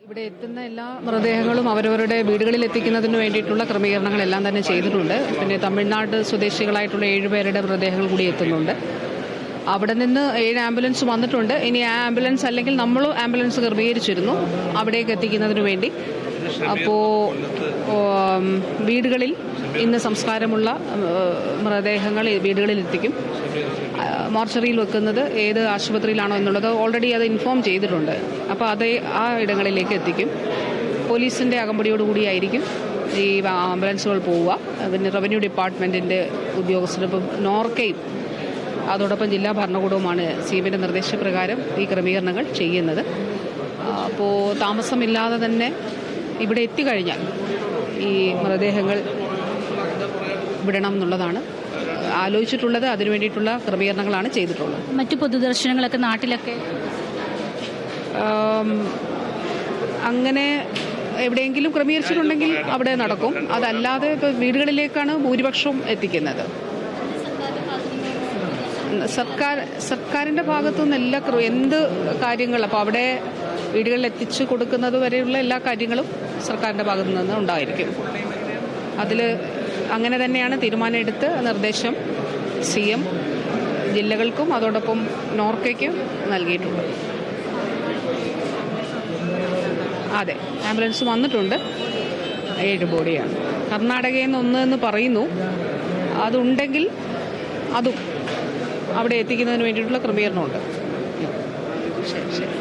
ഇവിടെ എത്തുന്ന എല്ലാ മൃതദേഹങ്ങളും അവരവരുടെ വീടുകളിൽ എത്തിക്കുന്നതിന് വേണ്ടിയിട്ടുള്ള ക്രമീകരണങ്ങളെല്ലാം തന്നെ ചെയ്തിട്ടുണ്ട്. പിന്നെ തമിഴ്നാട് സ്വദേശികളായിട്ടുള്ള 7 പേരുടെ മൃതദേഹങ്ങൾ കൂടി എത്തുന്നുണ്ട്. അവിടെ നിന്ന് 7 ആംബുലൻസ് വന്നിട്ടുണ്ട്. ഇനി ആ ആംബുലൻസ് അല്ലെങ്കിൽ നമ്മൾ ആംബുലൻസ് ക്രമീകരിച്ചിരുന്നു അവിടേക്ക് എത്തിക്കുന്നതിന് വേണ്ടി. അപ്പോൾ വീടുകളിൽ ഇന്ന് സംസ്കാരമുള്ള മൃതദേഹങ്ങൾ വീടുകളിൽ എത്തിക്കും. മോർച്ചറിയിൽ വെക്കുന്നത് ഏത് ആശുപത്രിയിലാണോ എന്നുള്ളത് ഓൾറെഡി അത് ഇൻഫോം ചെയ്തിട്ടുണ്ട്. അപ്പോൾ അത് ആ ഇടങ്ങളിലേക്ക് എത്തിക്കും. പോലീസിൻ്റെ അകമ്പടിയോടുകൂടിയായിരിക്കും ഈ ആംബുലൻസുകൾ പോവുക. പിന്നെ റവന്യൂ ഡിപ്പാർട്ട്മെൻറ്റിൻ്റെ ഉദ്യോഗസ്ഥരും നോർക്കയും അതോടൊപ്പം ജില്ലാ ഭരണകൂടവുമാണ് CMന്റെ നിർദ്ദേശപ്രകാരം ഈ ക്രമീകരണങ്ങൾ ചെയ്യുന്നത്. അപ്പോൾ താമസമില്ലാതെ തന്നെ ഇവിടെ എത്തിക്കഴിഞ്ഞാൽ ഈ മൃതദേഹങ്ങൾ വിടണം എന്നുള്ളതാണ് ആലോചിച്ചിട്ടുള്ളത്. അതിനു വേണ്ടിയിട്ടുള്ള ക്രമീകരണങ്ങളാണ് ചെയ്തിട്ടുള്ളത്. മറ്റു പൊതുദർശനങ്ങളൊക്കെ നാട്ടിലൊക്കെ അങ്ങനെ എവിടെയെങ്കിലും ക്രമീകരിച്ചിട്ടുണ്ടെങ്കിൽ അവിടെ നടക്കും. അതല്ലാതെ ഇപ്പോൾ വീടുകളിലേക്കാണ് ഭൂരിപക്ഷവും എത്തിക്കുന്നത്. സർക്കാരിൻ്റെ ഭാഗത്തുനിന്ന് എന്ത് കാര്യങ്ങൾ അപ്പോൾ അവിടെ വീടുകളിൽ എത്തിച്ചു കൊടുക്കുന്നത് വരെയുള്ള എല്ലാ കാര്യങ്ങളും സർക്കാരിൻ്റെ ഭാഗത്തു നിന്ന് ഉണ്ടായിരിക്കും. അതിൽ അങ്ങനെ തന്നെയാണ് തീരുമാനമെടുത്ത് നിർദ്ദേശം CM ജില്ലകൾക്കും അതോടൊപ്പം നോർക്കയ്ക്കും നൽകിയിട്ടുള്ളത്. അതെ, ആംബുലൻസ് വന്നിട്ടുണ്ട്. 7 ബോഡിയാണ്. കർണാടകയിൽ നിന്ന് 1 എന്ന് പറയുന്നു. അതുണ്ടെങ്കിൽ അതും അവിടെ എത്തിക്കുന്നതിന് വേണ്ടിയിട്ടുള്ള ക്രമീകരണമുണ്ട്. ശരി.